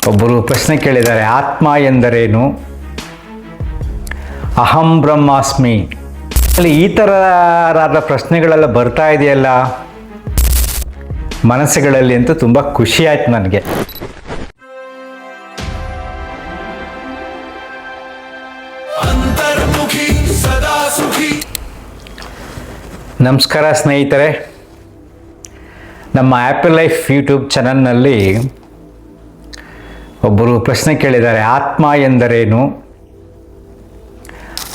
ಒಬ್ಬರು ಪ್ರಶ್ನೆ ಕೇಳಿದ್ದಾರೆ, ಆತ್ಮ ಎಂದರೇನು, ಅಹಂ ಬ್ರಹ್ಮಾಸ್ಮಿ. ಅಲ್ಲಿ ಈ ಥರದ ಪ್ರಶ್ನೆಗಳೆಲ್ಲ ಬರ್ತಾ ಇದೆಯಲ್ಲ ಮನಸ್ಸುಗಳಲ್ಲಿ ಅಂತ ತುಂಬ ಖುಷಿ ಆಯ್ತು ನನಗೆ. ನಮಸ್ಕಾರ ಸ್ನೇಹಿತರೆ, ನಮ್ಮ ಆ್ಯಪಲ್ ಲೈಫ್ ಯೂಟ್ಯೂಬ್ ಚಾನಲ್ನಲ್ಲಿ ಒಬ್ಬರು ಪ್ರಶ್ನೆ ಕೇಳಿದ್ದಾರೆ, ಆತ್ಮ ಎಂದರೇನು,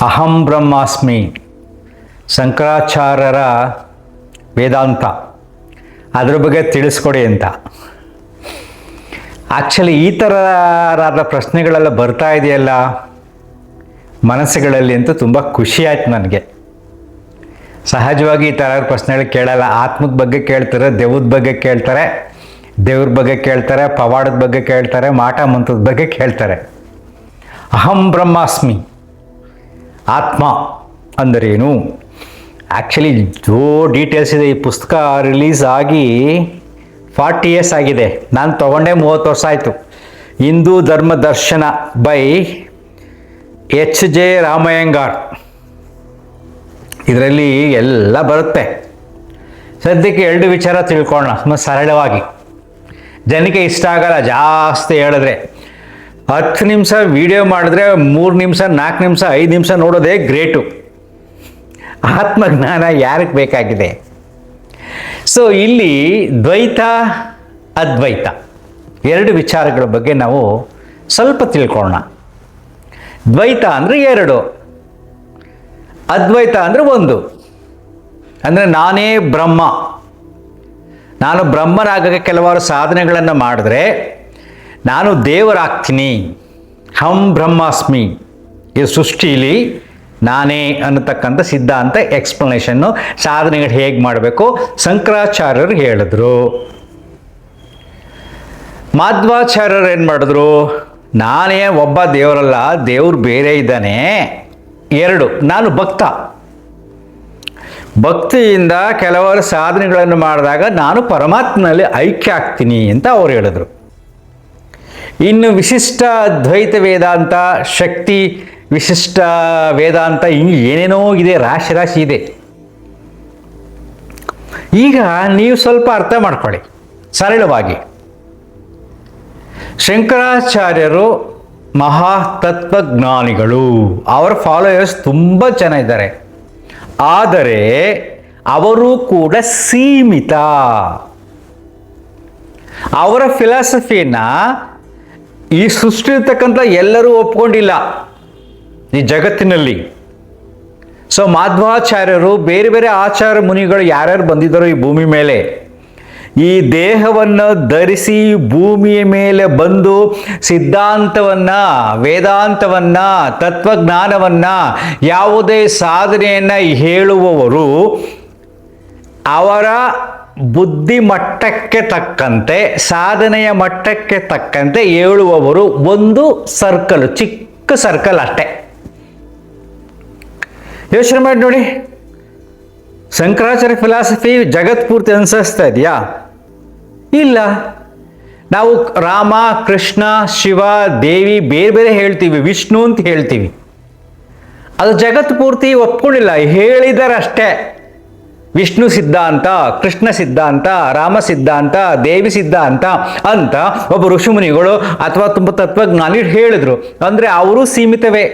ಅಹಂ ಬ್ರಹ್ಮಾಸ್ಮಿ, ಶಂಕರಾಚಾರ್ಯರ ವೇದಾಂತ ಅದ್ರ ಬಗ್ಗೆ ತಿಳಿಸ್ಕೊಡಿ ಅಂತ. ಆ್ಯಕ್ಚುಲಿ ಈ ಥರದ ಪ್ರಶ್ನೆಗಳೆಲ್ಲ ಬರ್ತಾ ಇದೆಯಲ್ಲ ಮನಸ್ಸುಗಳಲ್ಲಿ ಅಂತ ತುಂಬ ಖುಷಿ ಆಯ್ತು ನನಗೆ. ಸಹಜವಾಗಿ ಈ ಥರ ಪ್ರಶ್ನೆಗಳು ಕೇಳಲ್ಲ. ಆತ್ಮದ ಬಗ್ಗೆ ಕೇಳ್ತಾರೆ, ದೆವ್ವದ ಬಗ್ಗೆ ಕೇಳ್ತಾರೆ, ದೇವ್ರ ಬಗ್ಗೆ ಕೇಳ್ತಾರೆ, ಪವಾಡದ ಬಗ್ಗೆ ಕೇಳ್ತಾರೆ, ಮಾಟ ಮಂತ್ರದ ಬಗ್ಗೆ ಕೇಳ್ತಾರೆ. ಅಹಂ ಬ್ರಹ್ಮಾಸ್ಮಿ, ಆತ್ಮ ಅಂದರೇನು? ಆ್ಯಕ್ಚುಲಿ ಡೀಟೇಲ್ಸ್ ಇದೆ. ಈ ಪುಸ್ತಕ ರಿಲೀಸ್ ಆಗಿ 40 years ಆಗಿದೆ. ನಾನು ತೊಗೊಂಡೇ 30 ವರ್ಷ ಆಯಿತು. ಹಿಂದೂ ಧರ್ಮ ದರ್ಶನ ಬೈ H.J. ರಾಮಯ್ಯಂಗಾರ್. ಇದರಲ್ಲಿ ಎಲ್ಲ ಬರುತ್ತೆ. ಸದ್ಯಕ್ಕೆ 2 ವಿಚಾರ ತಿಳ್ಕೊಳ್ಳೋಣ ತುಂಬ ಸರಳವಾಗಿ. ಜನಕ್ಕೆ ಇಷ್ಟ ಆಗಲ್ಲ ಜಾಸ್ತಿ ಹೇಳಿದ್ರೆ. 10 ನಿಮಿಷ ವಿಡಿಯೋ ಮಾಡಿದ್ರೆ 3 ನಿಮಿಷ 4 ನಿಮಿಷ 5 ನಿಮಿಷ ನೋಡೋದೇ ಗ್ರೇಟು. ಆತ್ಮಜ್ಞಾನ ಯಾರಿಗೆ ಬೇಕಾಗಿದೆ? ಸೊ ಇಲ್ಲಿ ದ್ವೈತ ಅದ್ವೈತ 2 ವಿಚಾರಗಳ ಬಗ್ಗೆ ನಾವು ಸ್ವಲ್ಪ ತಿಳ್ಕೊಳ್ಳೋಣ. ದ್ವೈತ ಅಂದರೆ 2, ಅದ್ವೈತ ಅಂದರೆ 1. ಅಂದರೆ ನಾನೇ ಬ್ರಹ್ಮ, ನಾನು ಬ್ರಹ್ಮನಾಗಕ್ಕೆ ಕೆಲವಾರು ಸಾಧನೆಗಳನ್ನು ಮಾಡಿದ್ರೆ ನಾನು ದೇವರಾಗ್ತೀನಿ. ಹಂ ಬ್ರಹ್ಮಾಸ್ಮಿ, ಈ ಸೃಷ್ಟಿಲಿ ನಾನೇ ಅನ್ನತಕ್ಕಂಥ ಸಿದ್ಧಾಂತ ಎಕ್ಸ್ಪ್ಲನೇಷನ್ನು, ಸಾಧನೆಗಳು ಹೇಗೆ ಮಾಡಬೇಕು ಶಂಕರಾಚಾರ್ಯರು ಹೇಳಿದ್ರು. ಮಾಧ್ವಾಚಾರ್ಯರು ಏನು ಮಾಡಿದ್ರು? ನಾನೇ ಒಬ್ಬ ದೇವರಲ್ಲ, ದೇವ್ರು ಬೇರೆ ಇದ್ದಾನೆ. 2, ನಾನು ಭಕ್ತ, ಭಕ್ತಿಯಿಂದ ಕೆಲವರು ಸಾಧನೆಗಳನ್ನು ಮಾಡಿದಾಗ ನಾನು ಪರಮಾತ್ಮನಲ್ಲಿ ಐಕ್ಯ ಆಗ್ತೀನಿ ಅಂತ ಅವ್ರು ಹೇಳಿದ್ರು. ಇನ್ನು ವಿಶಿಷ್ಟ ದ್ವೈತ ವೇದಾಂತ, ಶಕ್ತಿ ವಿಶಿಷ್ಟ ವೇದಾಂತ, ಹಿಂಗೆ ಏನೇನೋ ಇದೆ, ರಾಶಿ ರಾಶಿ ಇದೆ. ಈಗ ನೀವು ಸ್ವಲ್ಪ ಅರ್ಥ ಮಾಡ್ಕೊಳ್ಳಿ ಸರಳವಾಗಿ. ಶಂಕರಾಚಾರ್ಯರು ಮಹಾತತ್ವಜ್ಞಾನಿಗಳು, ಅವರ ಫಾಲೋಯರ್ಸ್ ತುಂಬ ಜನ ಇದ್ದಾರೆ. ಆದರೆ ಅವರು ಕೂಡ ಸೀಮಿತ. ಅವರ ಫಿಲಾಸಫಿನ ಈ ಸೃಷ್ಟಿ ಇರ್ತಕ್ಕಂಥ ಎಲ್ಲರೂ ಒಪ್ಕೊಂಡಿಲ್ಲ ಈ ಜಗತ್ತಿನಲ್ಲಿ. ಸೊ ಮಾಧ್ವಾಚಾರ್ಯರು, ಬೇರೆ ಬೇರೆ ಆಚಾರ್ಯ ಮುನಿಗಳು ಯಾರ್ಯಾರು ಬಂದಿದ್ದಾರೋ ಈ ಭೂಮಿ ಮೇಲೆ, ಈ ದೇಹವನ್ನು ಧರಿಸಿ ಭೂಮಿಯ ಮೇಲೆ ಬಂದು ಸಿದ್ಧಾಂತವನ್ನು, ವೇದಾಂತವನ್ನು, ತತ್ವಜ್ಞಾನವನ್ನು, ಯಾವುದೇ ಸಾಧನೆಯನ್ನು ಹೇಳುವವರು ಅವರ ಬುದ್ಧಿ ಮಟ್ಟಕ್ಕೆ ತಕ್ಕಂತೆ, ಸಾಧನೆಯ ಮಟ್ಟಕ್ಕೆ ತಕ್ಕಂತೆ ಹೇಳುವವರು ಒಂದು ಸರ್ಕಲ್, ಚಿಕ್ಕ ಸರ್ಕಲ್ ಅಷ್ಟೇ. ಯೋಚನೆ ಮಾಡಿ ನೋಡಿ, ಶಂಕರಾಚಾರ್ಯ ಫಿಲಾಸಫಿ ಜಗತ್ ಪೂರ್ತಿ ಅನುಸರಿಸ್ತಾ ಇದೆಯಾ? ಇಲ್ಲ. ನಾವು ರಾಮ, ಕೃಷ್ಣ, ಶಿವ, ದೇವಿ ಬೇರೆ ಬೇರೆ ಹೇಳ್ತೀವಿ, ವಿಷ್ಣು ಅಂತ ಹೇಳ್ತೀವಿ. ಅದು ಜಗತ್ತು ಪೂರ್ತಿ ಒಪ್ಕೊಂಡಿಲ್ಲ, ಹೇಳಿದ್ದಾರೆ ಅಷ್ಟೇ. ವಿಷ್ಣು ಸಿದ್ಧಾಂತ, ಕೃಷ್ಣ ಸಿದ್ಧಾಂತ, ರಾಮ ಸಿದ್ಧಾಂತ, ದೇವಿ ಸಿದ್ಧಾಂತ ಅಂತ ಒಬ್ಬ ಋಷಿಮುನಿಗಳು ಅಥವಾ ತುಂಬ ತತ್ವಜ್ಞಾನಿ ಹೇಳಿದ್ರು. ಅಂದರೆ ಅವರು ಸೀಮಿತವೇ.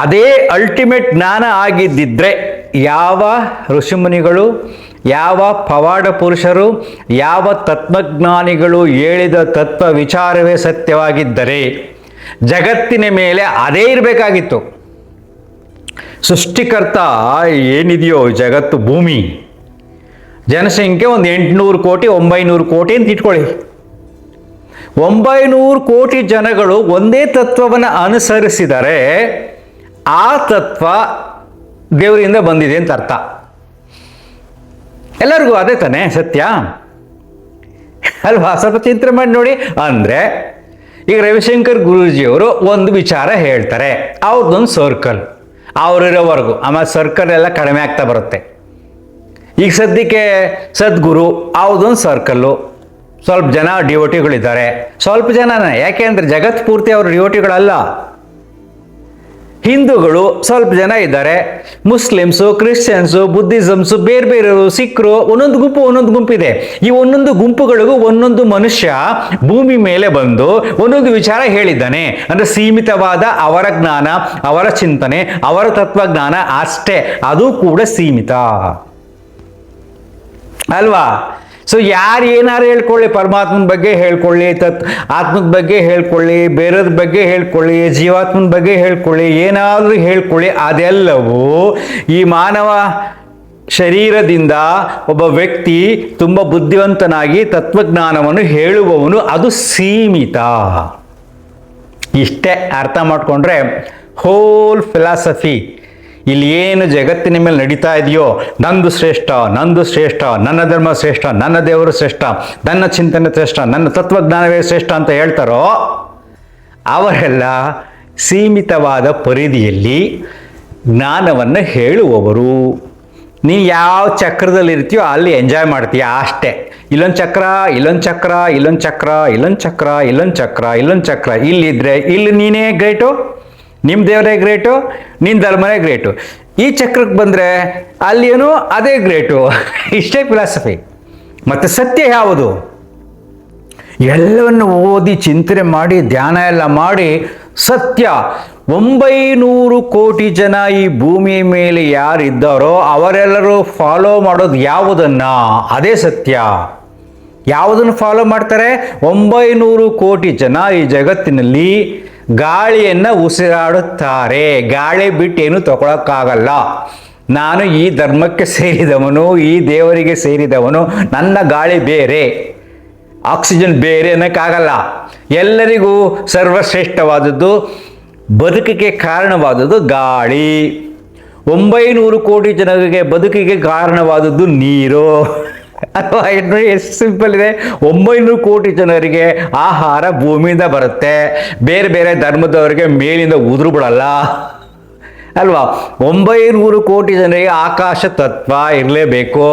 ಅದೇ ಅಲ್ಟಿಮೇಟ್ ಜ್ಞಾನ ಆಗಿದ್ದಿದ್ರೆ ಯಾವ ಋಷಿಮುನಿಗಳು, ಯಾವ ಪವಾಡ ಪುರುಷರು, ಯಾವ ತತ್ವಜ್ಞಾನಿಗಳು ಹೇಳಿದ ತತ್ವ ವಿಚಾರವೇ ಸತ್ಯವಾಗಿದ್ದರೆ ಜಗತ್ತಿನ ಮೇಲೆ ಅದೇ ಇರಬೇಕಾಗಿತ್ತು. ಸೃಷ್ಟಿಕರ್ತ ಏನಿದೆಯೋ ಜಗತ್ತು, ಭೂಮಿ ಜನಸಂಖ್ಯೆ ಒಂದು 800 ಕೋಟಿ 900 ಕೋಟಿ ಅಂತ ಇಟ್ಕೊಳ್ಳಿ. 900 ಕೋಟಿ ಜನಗಳು ಒಂದೇ ತತ್ವವನ್ನು ಅನುಸರಿಸಿದರೆ ಆ ತತ್ವ ದೇವರಿಂದ ಬಂದಿದೆ ಅಂತ ಅರ್ಥ. ಎಲ್ಲರಿಗೂ ಅದೇ ತಾನೇ ಸತ್ಯ ಅಲ್ವಾ? ಸ್ವಲ್ಪ ಚಿಂತನೆ ಮಾಡಿ ನೋಡಿ. ಅಂದರೆ ಈಗ ರವಿಶಂಕರ್ ಗುರೂಜಿಯವರು ಒಂದು ವಿಚಾರ ಹೇಳ್ತಾರೆ, ಅವ್ರದ್ದೊಂದು ಸರ್ಕಲ್, ಅವರಿರೋವರೆಗೂ. ಆಮೇಲೆ ಸರ್ಕಲ್ ಎಲ್ಲ ಕಡಿಮೆ ಆಗ್ತಾ ಬರುತ್ತೆ. ಈಗ ಸದ್ಯಕ್ಕೆ ಸದ್ಗುರು ಅವ್ರದ್ದೊಂದು ಸರ್ಕಲ್ಲು, ಸ್ವಲ್ಪ ಜನ ಡಿವೋಟಿಗಳಿದ್ದಾರೆ, ಸ್ವಲ್ಪ ಜನನೇ, ಯಾಕೆ ಅಂದರೆ ಜಗತ್ ಪೂರ್ತಿ ಅವರು ಡಿವೋಟಿಗಳಲ್ಲ. ಹಿಂದೂಗಳು ಸ್ವಲ್ಪ ಜನ ಇದ್ದಾರೆ, ಮುಸ್ಲಿಮ್ಸು, ಕ್ರಿಶ್ಚಿಯನ್ಸು, ಬುದ್ಧಿಸಮ್ಸು, ಬೇರೆ ಬೇರೆಯವರು, ಸಿಖ್ರು, ಒಂದೊಂದು ಗುಂಪಿದೆ. ಈ ಒಂದೊಂದು ಗುಂಪುಗಳಿಗೂ ಒಂದೊಂದು ಮನುಷ್ಯ ಭೂಮಿ ಮೇಲೆ ಬಂದು ಒಂದೊಂದು ವಿಚಾರ ಹೇಳಿದ್ದಾನೆ. ಅಂದರೆ ಸೀಮಿತವಾದ ಅವರ ಜ್ಞಾನ, ಅವರ ಚಿಂತನೆ, ಅವರ ತತ್ವಜ್ಞಾನ ಅಷ್ಟೇ, ಅದು ಕೂಡ ಸೀಮಿತ ಅಲ್ವಾ? ಸೊ ಯಾರು ಏನಾರು ಹೇಳ್ಕೊಳ್ಳಿ, ಪರಮಾತ್ಮನ ಬಗ್ಗೆ ಹೇಳ್ಕೊಳ್ಳಿ, ಆತ್ಮದ ಬಗ್ಗೆ ಹೇಳ್ಕೊಳ್ಳಿ, ಬೇರೆಯವ್ರ ಬಗ್ಗೆ ಹೇಳ್ಕೊಳ್ಳಿ, ಜೀವಾತ್ಮನ ಬಗ್ಗೆ ಹೇಳ್ಕೊಳ್ಳಿ, ಏನಾದರೂ ಹೇಳ್ಕೊಳ್ಳಿ, ಅದೆಲ್ಲವೂ ಈ ಮಾನವ ಶರೀರದಿಂದ ಒಬ್ಬ ವ್ಯಕ್ತಿ ತುಂಬ ಬುದ್ಧಿವಂತನಾಗಿ ತತ್ವಜ್ಞಾನವನ್ನು ಹೇಳುವವನು, ಅದು ಸೀಮಿತ. ಇಷ್ಟೇ ಅರ್ಥ ಮಾಡಿಕೊಂಡ್ರೆ ಹೋಲ್ ಫಿಲಾಸಫಿ ಇಲ್ಲಿ ಏನು ಜಗತ್ತಿನ ಮೇಲೆ ನಡೀತಾ ಇದೆಯೋ, ನಂದು ಶ್ರೇಷ್ಠ, ನಂದು ಶ್ರೇಷ್ಠ, ನನ್ನ ಧರ್ಮ ಶ್ರೇಷ್ಠ, ನನ್ನ ದೇವರು ಶ್ರೇಷ್ಠ, ನನ್ನ ಚಿಂತನೆ ಶ್ರೇಷ್ಠ, ನನ್ನ ತತ್ವಜ್ಞಾನವೇ ಶ್ರೇಷ್ಠ ಅಂತ ಹೇಳ್ತಾರೋ ಅವರೆಲ್ಲ ಸೀಮಿತವಾದ ಪರಿಧಿಯಲ್ಲಿ ಜ್ಞಾನವನ್ನು ಹೇಳುವವರು. ನೀನು ಯಾವ ಚಕ್ರದಲ್ಲಿ ಇರ್ತೀಯೋ ಅಲ್ಲಿ ಎಂಜಾಯ್ ಮಾಡ್ತೀಯ ಅಷ್ಟೇ. ಇಲ್ಲೊಂದು ಚಕ್ರ, ಇಲ್ಲೊಂದು ಚಕ್ರ, ಇಲ್ಲೊಂದು ಚಕ್ರ, ಇಲ್ಲೊಂದು ಚಕ್ರ, ಇಲ್ಲೊಂದು ಚಕ್ರ, ಇಲ್ಲೊಂದು ಚಕ್ರ, ಇಲ್ಲಿದ್ರೆ ಇಲ್ಲಿ ನೀನೇ ಗ್ರೇಟು, ನಿಮ್ಮ ದೇವರೇ ಗ್ರೇಟು, ನಿನ್ನ ಧರ್ಮನೇ ಗ್ರೇಟು. ಈ ಚಕ್ರಕ್ಕೆ ಬಂದರೆ ಅಲ್ಲೇನೋ ಅದೇ ಗ್ರೇಟು. ಇಷ್ಟೇ ಫಿಲಾಸಫಿ. ಮತ್ತು ಸತ್ಯ ಯಾವುದು? ಎಲ್ಲವನ್ನು ಓದಿ ಚಿಂತನೆ ಮಾಡಿ ಧ್ಯಾನ ಎಲ್ಲ ಮಾಡಿ ಸತ್ಯ 900 ಕೋಟಿ ಜನ ಈ ಭೂಮಿಯ ಮೇಲೆ ಯಾರಿದ್ದಾರೋ ಅವರೆಲ್ಲರೂ ಫಾಲೋ ಮಾಡೋದು ಯಾವುದನ್ನು? ಅದೇ ಸತ್ಯ. ಯಾವುದನ್ನು ಫಾಲೋ ಮಾಡ್ತಾರೆ? 900 ಕೋಟಿ ಜನ ಈ ಜಗತ್ತಿನಲ್ಲಿ ಗಾಳಿಯನ್ನು ಉಸಿರಾಡುತ್ತಾರೆ. ಗಾಳಿ ಬಿಟ್ಟು ಏನು ತಗೊಳಕ್ಕಾಗಲ್ಲ. ನಾನು ಈ ಧರ್ಮಕ್ಕೆ ಸೇರಿದವನು, ಈ ದೇವರಿಗೆ ಸೇರಿದವನು, ನನ್ನ ಗಾಳಿ ಬೇರೆ, ಆಕ್ಸಿಜನ್ ಬೇರೆ ಅನ್ನೋಕ್ಕಾಗಲ್ಲ. ಎಲ್ಲರಿಗೂ ಸರ್ವಶ್ರೇಷ್ಠವಾದದ್ದು, ಬದುಕಿಗೆ ಕಾರಣವಾದದ್ದು ಗಾಳಿ. 900 ಕೋಟಿ ಜನರಿಗೆ ಬದುಕಿಗೆ ಕಾರಣವಾದದ್ದು ನೀರು. ಅಥವಾ ಎಷ್ಟು ಸಿಂಪಲ್ ಇದೆ. 900 ಕೋಟಿ ಜನರಿಗೆ ಆಹಾರ ಭೂಮಿಯಿಂದ ಬರುತ್ತೆ, ಬೇರೆ ಬೇರೆ ಧರ್ಮದವರಿಗೆ ಮೇಲಿಂದ ಉದುರು ಬಿಡಲ್ಲ ಅಲ್ವಾ? 900 ಕೋಟಿ ಜನರಿಗೆ ಆಕಾಶ ತತ್ವ ಇರಲೇಬೇಕು,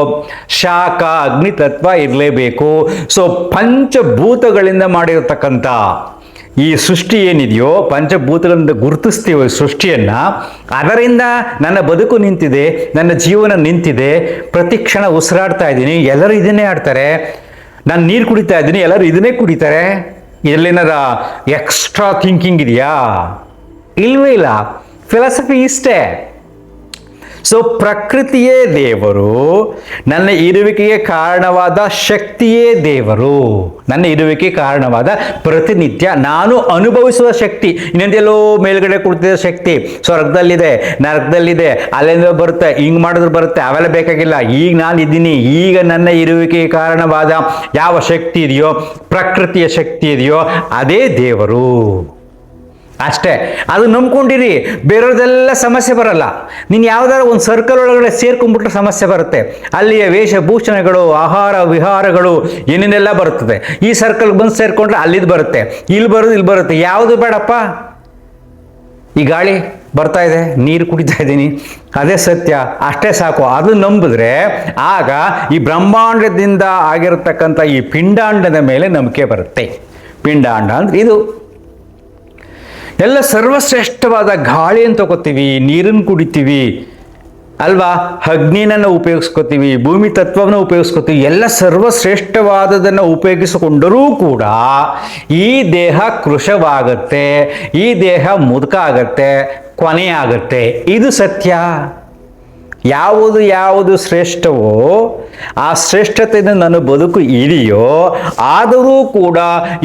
ಶಾಖ ಅಗ್ನಿ ತತ್ವ ಇರಲೇಬೇಕು. ಸೊ ಪಂಚಭೂತಗಳಿಂದ ಮಾಡಿರತಕ್ಕಂಥ ಈ ಸೃಷ್ಟಿ ಏನಿದೆಯೋ, ಪಂಚಭೂತಗಳಿಂದ ಗುರುತಿಸ್ತೀವಿ ಸೃಷ್ಟಿಯನ್ನು, ಅದರಿಂದ ನನ್ನ ಬದುಕು ನಿಂತಿದೆ, ನನ್ನ ಜೀವನ ನಿಂತಿದೆ. ಪ್ರತಿ ಕ್ಷಣ ಉಸಿರಾಡ್ತಾ ಇದ್ದೀನಿ, ಎಲ್ಲರೂ ಇದನ್ನೇ ಆಡ್ತಾರೆ. ನಾನು ನೀರು ಕುಡಿತಾ ಇದ್ದೀನಿ, ಎಲ್ಲರೂ ಇದನ್ನೇ ಕುಡಿತಾರೆ. ಇದರಲ್ಲೇನಾರ ಎಕ್ಸ್ಟ್ರಾ ಥಿಂಕಿಂಗ್ ಇದೆಯಾ? ಇಲ್ವೇ ಇಲ್ಲ. ಫಿಲಾಸಫಿ ಇಷ್ಟೇ. ಸೊ ಪ್ರಕೃತಿಯೇ ದೇವರು, ನನ್ನ ಇರುವಿಕೆಗೆ ಕಾರಣವಾದ ಶಕ್ತಿಯೇ ದೇವರು, ನನ್ನ ಇರುವಿಕೆ ಕಾರಣವಾದ ಪ್ರತಿನಿತ್ಯ ನಾನು ಅನುಭವಿಸುವ ಶಕ್ತಿ. ಇನ್ನೊಂದೆಲ್ಲೋ ಮೇಲ್ಗಡೆ ಕೊಡ್ತಿದ್ದ ಶಕ್ತಿ ಸ್ವರ್ಗದಲ್ಲಿದೆ, ನರಕದಲ್ಲಿದೆ, ಅಲ್ಲಿಂದ ಬರುತ್ತೆ, ಹಿಂಗೆ ಮಾಡಿದ್ರೆ ಬರುತ್ತೆ, ಅವೆಲ್ಲ ಬೇಕಾಗಿಲ್ಲ. ಈಗ ನಾನು ಇದ್ದೀನಿ. ಈಗ ನನ್ನ ಇರುವಿಕೆಗೆ ಕಾರಣವಾದ ಯಾವ ಶಕ್ತಿ ಇದೆಯೋ, ಪ್ರಕೃತಿಯ ಶಕ್ತಿ ಇದೆಯೋ, ಅದೇ ದೇವರು. ಅಷ್ಟೇ. ಅದು ನಂಬ್ಕೊಂಡಿರಿ, ಬೇರೆಯವ್ರದ್ದೆಲ್ಲ ಸಮಸ್ಯೆ ಬರಲ್ಲ. ನೀನು ಯಾವುದಾದ್ರು ಒಂದು ಸರ್ಕಲ್ ಒಳಗಡೆ ಸೇರ್ಕೊಂಡ್ಬಿಟ್ರೆ ಸಮಸ್ಯೆ ಬರುತ್ತೆ. ಅಲ್ಲಿಯ ವೇಷಭೂಷಣಗಳು, ಆಹಾರ ವಿಹಾರಗಳು ಏನೇನೆಲ್ಲ ಬರ್ತದೆ. ಈ ಸರ್ಕಲ್ಗೆ ಬಂದು ಸೇರಿಕೊಂಡ್ರೆ ಅಲ್ಲಿದ್ದು ಬರುತ್ತೆ, ಇಲ್ಲಿ ಬರೋದು ಇಲ್ಲಿ ಬರುತ್ತೆ. ಯಾವುದು ಬೇಡಪ್ಪ, ಈ ಗಾಳಿ ಬರ್ತಾ ಇದೆ, ನೀರು ಕುಡಿತಾ ಇದ್ದೀನಿ, ಅದೇ ಸತ್ಯ, ಅಷ್ಟೇ ಸಾಕು. ಅದು ನಂಬಿದ್ರೆ ಆಗ ಈ ಬ್ರಹ್ಮಾಂಡದಿಂದ ಆಗಿರತಕ್ಕಂಥ ಈ ಪಿಂಡಾಂಡದ ಮೇಲೆ ನಂಬಿಕೆ ಬರುತ್ತೆ. ಪಿಂಡಾಂಡ ಅಂದರೆ ಇದು ಎಲ್ಲ ಸರ್ವಶ್ರೇಷ್ಠವಾದ ಗಾಳಿ ಅಂತ ತಗೋತೀವಿ, ನೀರನ್ನು ಕುಡಿತೀವಿ ಅಲ್ವಾ, ಅಗ್ನಿನನ್ನು ಉಪಯೋಗಿಸ್ಕೋತೀವಿ, ಭೂಮಿ ತತ್ವವನ್ನು ಉಪಯೋಗಿಸ್ಕೋತೀವಿ. ಎಲ್ಲ ಸರ್ವಶ್ರೇಷ್ಠವಾದದನ್ನು ಉಪಯೋಗಿಸಿಕೊಂಡರೂ ಕೂಡ ಈ ದೇಹ ಕೃಶವಾಗುತ್ತೆ, ಈ ದೇಹ ಮುದುಕ ಆಗತ್ತೆ, ಕೊನೆಯಾಗತ್ತೆ. ಇದು ಸತ್ಯ. ಯಾವುದು ಶ್ರೇಷ್ಠವೋ ಆ ಶ್ರೇಷ್ಠತೆಯಿಂದ ನನ್ನ ಬದುಕು ಇದೆಯೋ, ಆದರೂ ಕೂಡ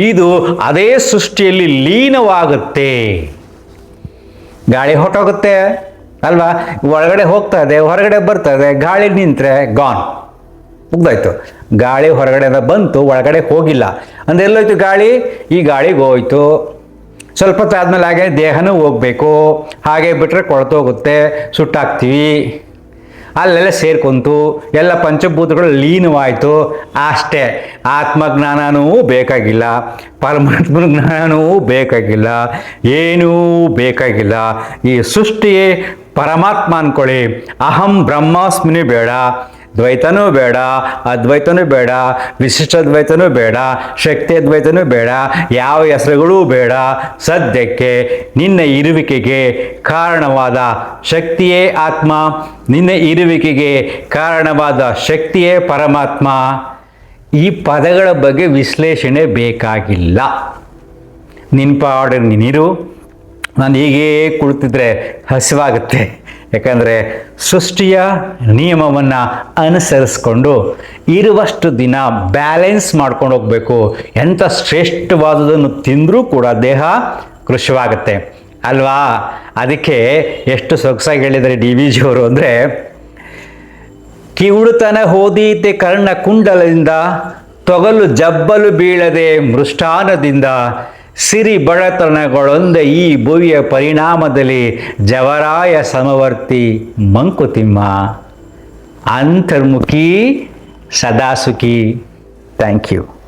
ಇದು ಅದೇ ಸೃಷ್ಟಿಯಲ್ಲಿ ಲೀನವಾಗುತ್ತೆ. ಗಾಳಿ ಹೊರಟೋಗುತ್ತೆ ಅಲ್ವಾ, ಒಳಗಡೆ ಹೋಗ್ತಾ ಇದೆ, ಹೊರಗಡೆ ಬರ್ತದೆ, ಗಾಳಿ ನಿಂತರೆ ಗಾನ್, ಮುಗ್ದಾಯ್ತು. ಗಾಳಿ ಹೊರಗಡೆಯಿಂದ ಬಂತು, ಒಳಗಡೆ ಹೋಗಿಲ್ಲ ಅಂದ್ರೆ ಎಲ್ಲೋಯ್ತು ಗಾಳಿ? ಈ ಗಾಳಿಗೆ ಹೋಯ್ತು. ಸ್ವಲ್ಪ ಹೊತ್ತು ಆದಮೇಲೆ ಹಾಗೆ ದೇಹನೂ ಹೋಗ್ಬೇಕು, ಹಾಗೆ ಬಿಟ್ಟರೆ ಕೊಳ್ತೋಗುತ್ತೆ, ಸುಟ್ಟಾಕ್ತೀವಿ, ಅಲ್ಲೆಲ್ಲ ಸೇರ್ಕೊಂತು, ಎಲ್ಲ ಪಂಚಭೂತಗಳು ಲೀನವಾಯಿತು. ಅಷ್ಟೇ. ಆತ್ಮಜ್ಞಾನವೂ ಬೇಕಾಗಿಲ್ಲ, ಪರಮಾತ್ಮನ ಜ್ಞಾನವೂ ಬೇಕಾಗಿಲ್ಲ, ಏನೂ ಬೇಕಾಗಿಲ್ಲ. ಈ ಸೃಷ್ಟಿಯೇ ಪರಮಾತ್ಮ ಅಂದ್ಕೊಳ್ಳಿ. ಅಹಂ ಬ್ರಹ್ಮಾಸ್ಮಿನಿ ಬೇಡ, ದ್ವೈತನೂ ಬೇಡ, ಅದ್ವೈತನೂ ಬೇಡ, ವಿಶಿಷ್ಟಾದ್ವೈತನೂ ಬೇಡ, ಶಕ್ತಿ ಅದ್ವೈತನೂ ಬೇಡ, ಯಾವ ಹೆಸರುಗಳೂ ಬೇಡ. ಸದ್ಯಕ್ಕೆ ನಿನ್ನ ಇರುವಿಕೆಗೆ ಕಾರಣವಾದ ಶಕ್ತಿಯೇ ಆತ್ಮ, ನಿನ್ನ ಇರುವಿಕೆಗೆ ಕಾರಣವಾದ ಶಕ್ತಿಯೇ ಪರಮಾತ್ಮ. ಈ ಪದಗಳ ಬಗ್ಗೆ ವಿಶ್ಲೇಷಣೆ ಬೇಕಾಗಿಲ್ಲ. ನಿನ್ನ ಪಾಡಿಗೆ ನೀನಿರು. ನಾನು ಹೀಗೇ ಕುಳಿತಿದ್ರೆ ಹಸಿವಾಗುತ್ತೆ. ಯಾಕಂದರೆ ಸೃಷ್ಟಿಯ ನಿಯಮವನ್ನು ಅನುಸರಿಸ್ಕೊಂಡು ಇರುವಷ್ಟು ದಿನ ಬ್ಯಾಲೆನ್ಸ್ ಮಾಡ್ಕೊಂಡು ಹೋಗಬೇಕು. ಎಂಥ ಶ್ರೇಷ್ಠವಾದುದನ್ನು ತಿಂದರೂ ಕೂಡ ದೇಹ ಕೃಶವಾಗುತ್ತೆ ಅಲ್ವಾ? ಅದಕ್ಕೆ ಎಷ್ಟು ಸೊಗಸಾಗಿ ಹೇಳಿದ್ದಾರೆ ಡಿ ವಿ ಜಿಯವರು ಅಂದರೆ, ಕಿವುಡುತನ ಹೋದೀತೆ ಕರ್ಣ ಕುಂಡಲದಿಂದ, ತೊಗಲು ಜಬ್ಬಲು ಬೀಳದೆ ಮೃಷ್ಟಾನದಿಂದ, ಸಿರಿ ಬಡತನಗಳೊಂದೇ ಈ ಭುವಿಯ ಪರಿಣಾಮದಲ್ಲಿ, ಜವರಾಯ ಸಮವರ್ತಿ ಮಂಕುತಿಮ್ಮ, ಅಂತರ್ಮುಖಿ ಸದಾಸುಖಿ. Thank you.